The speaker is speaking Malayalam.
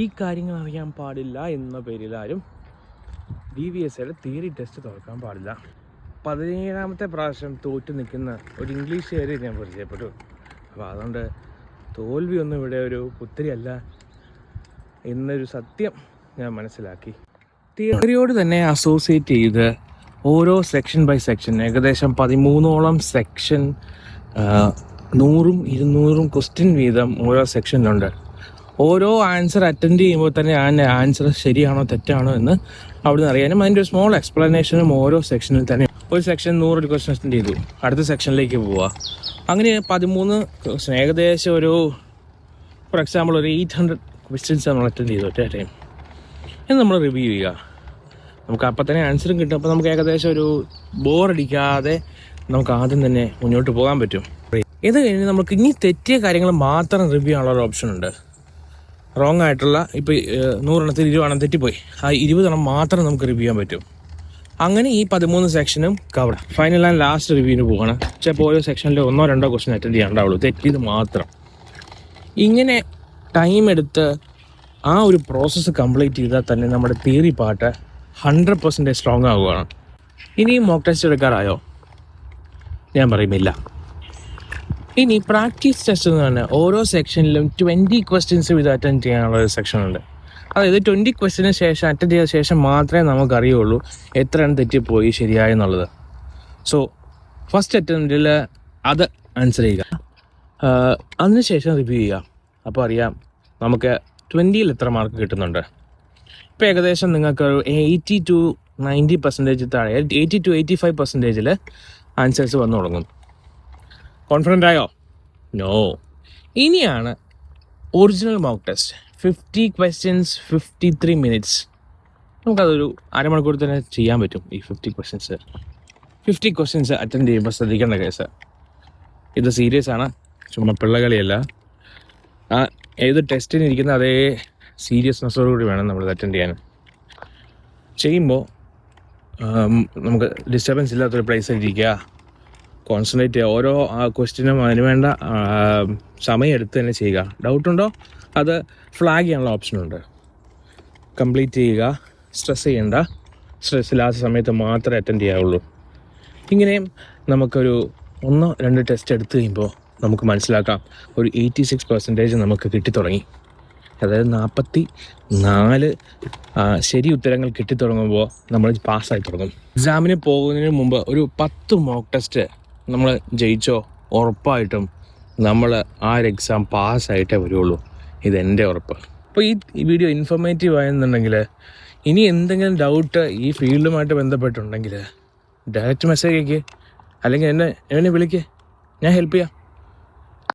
ഈ കാര്യങ്ങൾ അറിയാൻ പാടില്ല എന്ന പേരിൽ ആരും DVSAയുടെ തിയറി ടെസ്റ്റ് തുറക്കാൻ പാടില്ല. 17ാമത്തെ പ്രാവശ്യം തോറ്റു നിൽക്കുന്ന ഒരു ഇംഗ്ലീഷുകാരെ ഞാൻ പരിചയപ്പെട്ടു. അപ്പോൾ അതുകൊണ്ട് തോൽവിയൊന്നും ഇവിടെ ഒരു പുത്തിരിയല്ല എന്നൊരു സത്യം ഞാൻ മനസ്സിലാക്കി. തിയറിയോട് തന്നെ അസോസിയേറ്റ് ചെയ്ത് ഓരോ സെക്ഷൻ ബൈ സെക്ഷൻ ഏകദേശം 13ഓളം സെക്ഷൻ 100ഉം 200ഉം ക്വസ്റ്റ്യൻ വീതം ഓരോ സെക്ഷനിലുണ്ട്. ഓരോ ആൻസർ അറ്റൻഡ് ചെയ്യുമ്പോൾ തന്നെ ആ ആൻസർ ശരിയാണോ തെറ്റാണോ എന്ന് അവിടെ നിന്ന് അറിയാനും അതിൻ്റെ ഒരു സ്മോൾ എക്സ്പ്ലനേഷനും ഓരോ സെക്ഷനിൽ തന്നെ. ഒരു സെക്ഷൻ 100 ക്വസ്റ്റ്യൻ അറ്റൻഡ് ചെയ്തു, അടുത്ത സെക്ഷനിലേക്ക് പോവുക. അങ്ങനെ 13 ക്വസ്റ്റ്യൻ ഏകദേശം ഒരു ഫോർ എക്സാമ്പിൾ ഒരു 800 ക്വസ്റ്റ്യൻസ് നമ്മൾ അറ്റൻഡ് ചെയ്തു ഒറ്റ ടൈം. എന്ന് നമ്മൾ റിവ്യൂ ചെയ്യുക. നമുക്ക് അപ്പം തന്നെ ആൻസറും കിട്ടും. അപ്പോൾ നമുക്ക് ഏകദേശം ഒരു ബോറടിക്കാതെ നമുക്ക് ആദ്യം തന്നെ മുന്നോട്ട് പോകാൻ പറ്റും. ഇത് കഴിഞ്ഞ് നമുക്ക് ഇനി തെറ്റിയ കാര്യങ്ങൾ മാത്രം റിവ്യൂ ചെയ്യാനുള്ള ഒരു ഓപ്ഷൻ ഉണ്ട്. റോങ് ആയിട്ടുള്ള ഇപ്പോൾ 100 എണ്ണത്തിൽ 20 എണ്ണം തെറ്റിപ്പോയി, ആ 20 എണ്ണം മാത്രം നമുക്ക് റിവ്യൂ ചെയ്യാൻ പറ്റും. അങ്ങനെ ഈ 13 സെക്ഷനും കവർ. ഫൈനൽ ആൻഡ് ലാസ്റ്റ് റിവ്യൂവിന് പോകണം. ചിലപ്പോൾ ഓരോ സെക്ഷനിൽ 1-2 ക്വസ്റ്റ്യൻ അറ്റൻഡ് ചെയ്യാണ്ടാവുള്ളൂ, തെറ്റിയത് മാത്രം. ഇങ്ങനെ ടൈം എടുത്ത് ആ ഒരു പ്രോസസ്സ് കംപ്ലീറ്റ് ചെയ്താൽ തന്നെ നമ്മുടെ തിയറി പാർട്ട് 100% സ്ട്രോങ് ആവുകയാണ്. ഇനിയും മോക്ക് ടെസ്റ്റ് എടുക്കാറായോ? ഞാൻ പറയുമില്ല. ഇനി പ്രാക്ടീസ് ടെസ്റ്റ് എന്ന് പറഞ്ഞാൽ ഓരോ സെക്ഷനിലും 20 ക്വസ്റ്റ്യൻസ് ഇത് അറ്റൻഡ് ചെയ്യാനുള്ള ഒരു സെക്ഷനുണ്ട്. അതായത് 20 ക്വസ്റ്റ്യന് ശേഷം അറ്റൻഡ് ചെയ്ത ശേഷം മാത്രമേ നമുക്കറിയുള്ളൂ എത്ര എണ്ണം തെറ്റിപ്പോയി ശരിയായെന്നുള്ളത്. സോ ഫസ്റ്റ് അറ്റംപ്റ്റിൽ അത് ആൻസർ ചെയ്യുക, അതിനുശേഷം റിവ്യൂ ചെയ്യുക. അപ്പോൾ അറിയാം നമുക്ക് 20ൽ എത്ര മാർക്ക് കിട്ടുന്നുണ്ട്. ഇപ്പോൾ ഏകദേശം നിങ്ങൾക്ക് ഒരു 80 to 90% താഴെ 80 to 85% ആൻസേഴ്സ് വന്നു തുടങ്ങും. കോൺഫിഡൻ്റ് ആയോ? നോ. ഇനിയാണ് original mock test. 50 questions 53 minutes. നമുക്കതൊരു അരമണിക്കൂർ തന്നെ ചെയ്യാൻ പറ്റും. ഈ 50 ക്വസ്റ്റ്യൻസ് അറ്റൻഡ് ചെയ്യുമ്പോൾ ശ്രദ്ധിക്കേണ്ട കേസ്, ഇത് സീരിയസ് ആണ്, ചുമ്മാ പിള്ളകളിയല്ല. ആ ഏത് ടെസ്റ്റിന് ഇരിക്കുന്ന അതേ സീരിയസ്നെസ്സോടുകൂടി വേണം നമ്മൾ അറ്റൻഡ് ചെയ്യാൻ. ചെയ്യുമ്പോൾ നമുക്ക് ഡിസ്റ്റർബൻസ് ഇല്ലാത്തൊരു പ്ലേസിൽ ഇരിക്കുക, കോൺസെൻട്രേറ്റ് ചെയ്യുക. ഓരോ ക്വസ്റ്റ്യനും അതിന് വേണ്ട സമയം എടുത്ത് തന്നെ ചെയ്യുക. ഡൗട്ടുണ്ടോ അത് ഫ്ലാഗ് ചെയ്യാനുള്ള ഓപ്ഷനുണ്ട്. കംപ്ലീറ്റ് ചെയ്യുക, സ്ട്രെസ് ചെയ്യേണ്ട. സ്ട്രെസ് ഇല്ലാത്ത സമയത്ത് മാത്രമേ അറ്റൻഡ് ചെയ്യാവുള്ളൂ. ഇങ്ങനെയും നമുക്കൊരു 1-2 ടെസ്റ്റ് എടുത്തു കഴിയുമ്പോൾ നമുക്ക് മനസ്സിലാക്കാം ഒരു 86% നമുക്ക് കിട്ടിത്തുടങ്ങി. അതായത് 44 ശരി ഉത്തരങ്ങൾ കിട്ടിത്തുടങ്ങുമ്പോൾ നമ്മൾ പാസ്സായി തുടങ്ങും. എക്സാമിന് പോകുന്നതിന് മുമ്പ് ഒരു 10 മോക്ക് ടെസ്റ്റ് നമ്മൾ ജയിച്ചോ ഉറപ്പായിട്ടും നമ്മൾ ആ ഒരു എക്സാം പാസ്സായിട്ടേ വരുള്ളൂ. ഇതെൻ്റെ ഉറപ്പ്. അപ്പോൾ ഈ വീഡിയോ ഇൻഫോർമേറ്റീവ് ആയെന്നുണ്ടെങ്കിൽ ഇനി എന്തെങ്കിലും ഡൗട്ട് ഈ ഫീൽഡുമായിട്ട് ബന്ധപ്പെട്ടുണ്ടെങ്കിൽ ഡയറക്റ്റ് മെസ്സേജ് അയക്കുക, അല്ലെങ്കിൽ എന്നെ വിളിക്കുക, ഞാൻ ഹെൽപ്പ് ചെയ്യാം.